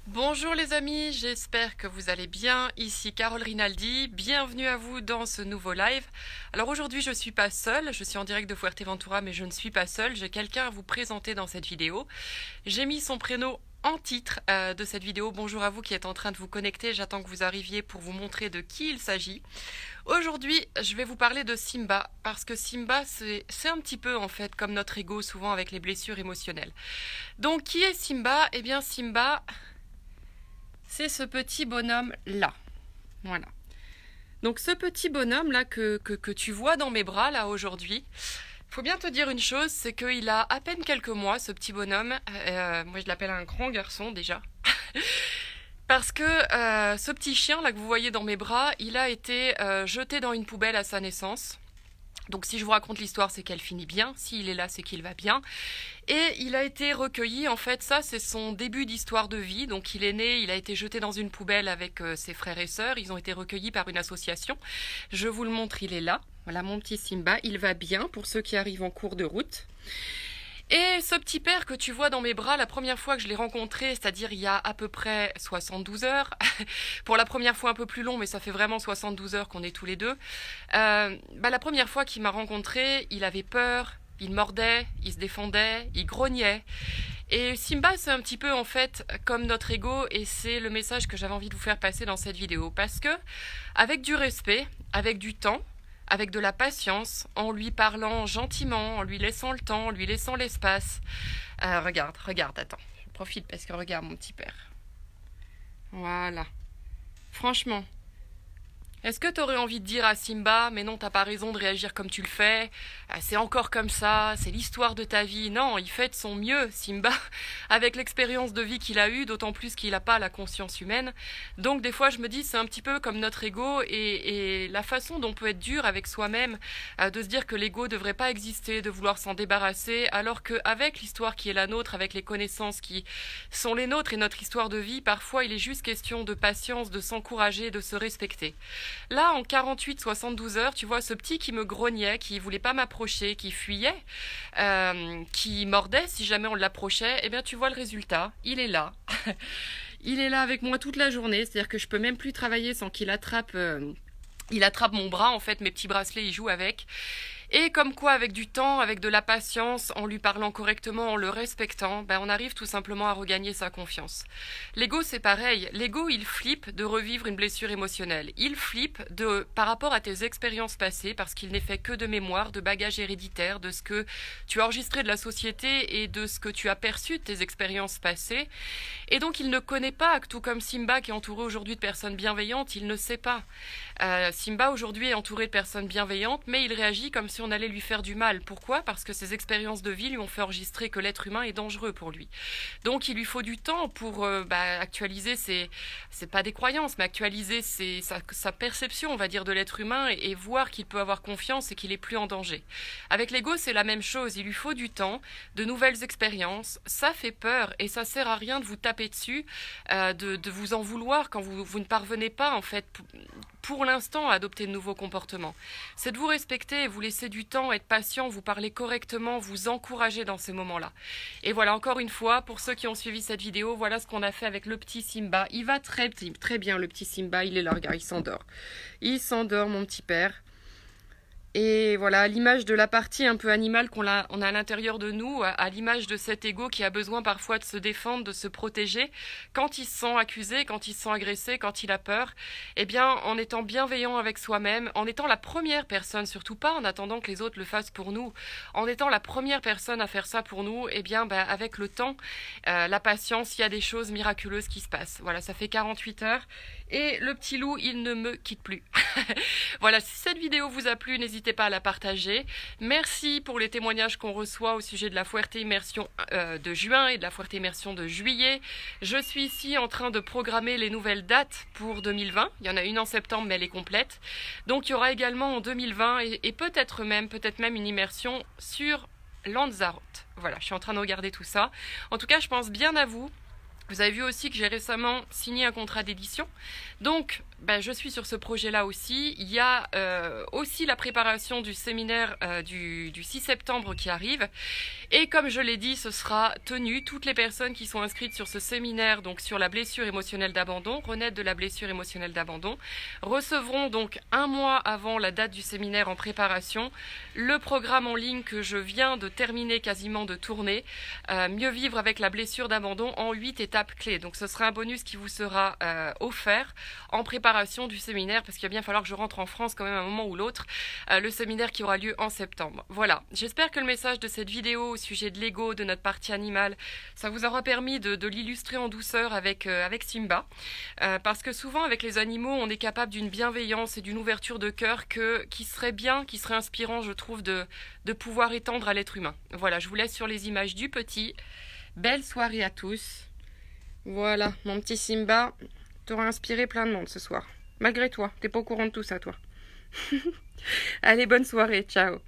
Bonjour les amis, j'espère que vous allez bien. Ici Carole Rinaldi, bienvenue à vous dans ce nouveau live. Alors aujourd'hui je suis pas seule, je suis en direct de Fuerteventura mais je ne suis pas seule, j'ai quelqu'un à vous présenter dans cette vidéo. J'ai mis son prénom en titre de cette vidéo. Bonjour à vous qui êtes en train de vous connecter, j'attends que vous arriviez pour vous montrer de qui il s'agit. Aujourd'hui, je vais vous parler de Simba, parce que Simba, c'est un petit peu en fait comme notre ego, souvent avec les blessures émotionnelles. Donc qui est Simba? Eh bien Simba, c'est ce petit bonhomme-là. Voilà. Donc ce petit bonhomme-là que tu vois dans mes bras, là, aujourd'hui, faut bien te dire une chose, c'est qu'il a à peine quelques mois, ce petit bonhomme. Moi, je l'appelle un grand garçon, déjà. Parce que ce petit chien, là, que vous voyez dans mes bras, il a été jeté dans une poubelle à sa naissance. Donc si je vous raconte l'histoire, c'est qu'elle finit bien. S'il est là, c'est qu'il va bien. Et il a été recueilli, en fait, ça c'est son début d'histoire de vie. Donc il est né, il a été jeté dans une poubelle avec ses frères et sœurs. Ils ont été recueillis par une association. Je vous le montre, il est là. Voilà mon petit Simba, il va bien pour ceux qui arrivent en cours de route. Et ce petit père que tu vois dans mes bras, la première fois que je l'ai rencontré, c'est-à-dire il y a à peu près 72 heures, pour la première fois un peu plus long, mais ça fait vraiment 72 heures qu'on est tous les deux, la première fois qu'il m'a rencontré, il avait peur, il mordait, il se défendait, il grognait. Et Simba, c'est un petit peu en fait comme notre ego, et c'est le message que j'avais envie de vous faire passer dans cette vidéo. Parce que, avec du respect, avec du temps, avec de la patience, en lui parlant gentiment, en lui laissant le temps, en lui laissant l'espace. Regarde, attends. Je profite parce que regarde mon petit père. Voilà. Franchement, est-ce que t'aurais envie de dire à Simba, mais non, t'as pas raison de réagir comme tu le fais, c'est encore comme ça, c'est l'histoire de ta vie. Non, il fait de son mieux, Simba, avec l'expérience de vie qu'il a eue, d'autant plus qu'il n'a pas la conscience humaine. Donc des fois, je me dis, c'est un petit peu comme notre ego et la façon dont on peut être dur avec soi-même, de se dire que l'ego devrait pas exister, de vouloir s'en débarrasser, alors qu'avec l'histoire qui est la nôtre, avec les connaissances qui sont les nôtres et notre histoire de vie, parfois il est juste question de patience, de s'encourager, de se respecter. Là, en 48-72 heures, tu vois ce petit qui me grognait, qui voulait pas m'approcher, qui fuyait, qui mordait si jamais on l'approchait, eh bien tu vois le résultat, il est là. Il est là avec moi toute la journée, c'est-à-dire que je peux même plus travailler sans qu'il attrape... il attrape mon bras, en fait, mes petits bracelets, il joue avec. Et comme quoi, avec du temps, avec de la patience, en lui parlant correctement, en le respectant, on arrive tout simplement à regagner sa confiance. L'ego, c'est pareil. L'ego, il flippe de revivre une blessure émotionnelle. Il flippe par rapport à tes expériences passées, parce qu'il n'est fait que de mémoire, de bagages héréditaires, de ce que tu as enregistré de la société et de ce que tu as perçu de tes expériences passées. Et donc, il ne connaît pas, tout comme Simba qui est entouré aujourd'hui de personnes bienveillantes, il ne sait pas. Simba aujourd'hui est entouré de personnes bienveillantes, mais il réagit comme si on allait lui faire du mal. Pourquoi? Parce que ses expériences de vie lui ont fait enregistrer que l'être humain est dangereux pour lui. Donc il lui faut du temps pour actualiser c'est pas des croyances, mais actualiser sa perception, on va dire, de l'être humain et voir qu'il peut avoir confiance et qu'il est plus en danger. Avec l'ego, c'est la même chose. Il lui faut du temps, de nouvelles expériences. Ça fait peur et ça sert à rien de vous taper dessus, de vous en vouloir quand vous ne parvenez pas, en fait, pour l'instant, à adopter de nouveaux comportements. C'est de vous respecter, vous laisser du temps, être patient, vous parler correctement, vous encourager dans ces moments-là. Et voilà, encore une fois, pour ceux qui ont suivi cette vidéo, voilà ce qu'on a fait avec le petit Simba. Il va très bien, le petit Simba, il est là, regarde, il s'endort. Il s'endort, mon petit père. Et voilà, à l'image de la partie un peu animale on a à l'intérieur de nous, à l'image de cet ego qui a besoin parfois de se défendre, de se protéger, quand il se sent accusé, quand il se sent agressé, quand il a peur, eh bien, en étant bienveillant avec soi-même, en étant la première personne, surtout pas en attendant que les autres le fassent pour nous, en étant la première personne à faire ça pour nous, eh bien, avec le temps, la patience, il y a des choses miraculeuses qui se passent. Voilà, ça fait 48 heures. Et le petit loup, il ne me quitte plus. Voilà, si cette vidéo vous a plu, n'hésitez pas à la partager. Merci pour les témoignages qu'on reçoit au sujet de la Fuerte Immersion de juin et de la Fuerte Immersion de juillet. Je suis ici en train de programmer les nouvelles dates pour 2020. Il y en a une en septembre, mais elle est complète. Donc il y aura également en 2020 et peut-être même une immersion sur Lanzarote. Voilà, je suis en train de regarder tout ça. En tout cas, je pense bien à vous. Vous avez vu aussi que j'ai récemment signé un contrat d'édition. Donc, ben, je suis sur ce projet-là aussi. Il y a aussi la préparation du séminaire du 6 septembre qui arrive. Et comme je l'ai dit, ce sera tenu. Toutes les personnes qui sont inscrites sur ce séminaire, donc sur la blessure émotionnelle d'abandon, renaître de la blessure émotionnelle d'abandon, recevront donc un mois avant la date du séminaire en préparation le programme en ligne que je viens de terminer quasiment de tourner, Mieux vivre avec la blessure d'abandon en 8 étapes clés. Donc ce sera un bonus qui vous sera offert en préparation du séminaire, parce qu'il va bien falloir que je rentre en France quand même à un moment ou l'autre, le séminaire qui aura lieu en septembre. Voilà, j'espère que le message de cette vidéo au sujet de l'ego, de notre partie animale, ça vous aura permis de l'illustrer en douceur avec Simba, parce que souvent avec les animaux, on est capable d'une bienveillance et d'une ouverture de cœur qui serait bien, qui serait inspirant, je trouve, de pouvoir étendre à l'être humain. Voilà, je vous laisse sur les images du petit. Belle soirée à tous. Voilà, mon petit Simba, t'auras inspiré plein de monde ce soir. Malgré toi, t'es pas au courant de tout ça, toi. Allez, bonne soirée, ciao.